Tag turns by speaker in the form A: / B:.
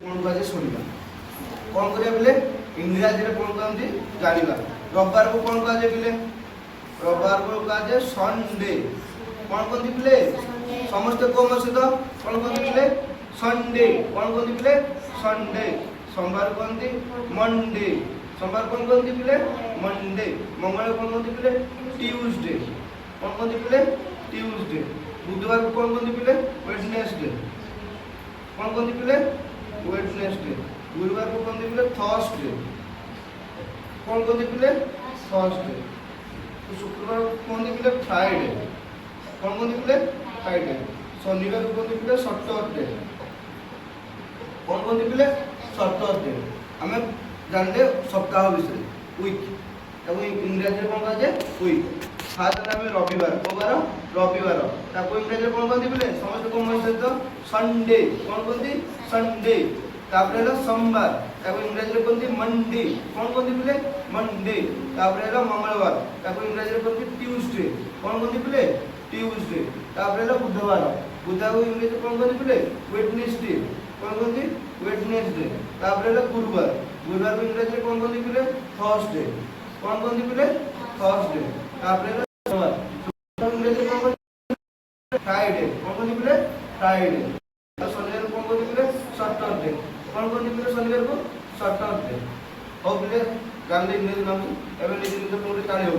A: कौन कह शुणा कौन करिया बोले इंग्राजी में कौन कहते जाना। रविवार को कौन कह बोले रविवार को कह संडे। कौन कहते बोले समस्त को सहित कौन कहते बोले संडे। कौन कहते बोले संडे। सोमवार कहते मंडे। सोमवार कौन कहते बोले मंडे। मंगल कौन कहते बोले ट्यूसडे। कौन कहते बोले ट्यूसडे। बुधवार को कौन कहते बोले वेडनेसडे। कौन कहते बोले वेडनेसडे। गुरुवार को कौन बोले थर्सडे। कौन कहते बोले थर्सडे। शुक्रवार को कौन बोले फ्राइडे। कौन कहते बोले फ्राइडे। शनिवार को कौन बोले सैटरडे। कौन कहते बोले सैटरडे। आम जानले सप्ताह विषय वीक इंग्राजी कौन कह वीक। फास्ट आम रविवार को बार रविवार इंग्राजी कौन कहते बोले समस्त कौन सहित संडे। कौन कहते संडे। तापर सोमवार इंग्राजी कहते मंडे। कौन कहते बोले मंडे। तापर मंगलवार इंग्राजी कहते ट्यूसडे। कौन कहते बोले ट्यूसडे। तापर बुधवार बुधवार को इंग्राजी कौन कहते बोले वेडनेसडे। कौन कहते वेडनेसडे। तापर गुरुवार गुरुवार को इंग्राजी कौन कहते बोले थर्सडे। कौन कहते बोले थर्सडे। तापर इंग्राजी कौन कहते फ्राइडे। कौन कहते बोले फ्राइडे। शनिवार कौन कहते बोले सैटरडे। कौन कहते बोले शनिवार को सैटरडे। हो बोले जानले इंग्राजी नाम एवं निज निज पूरे ताली हो।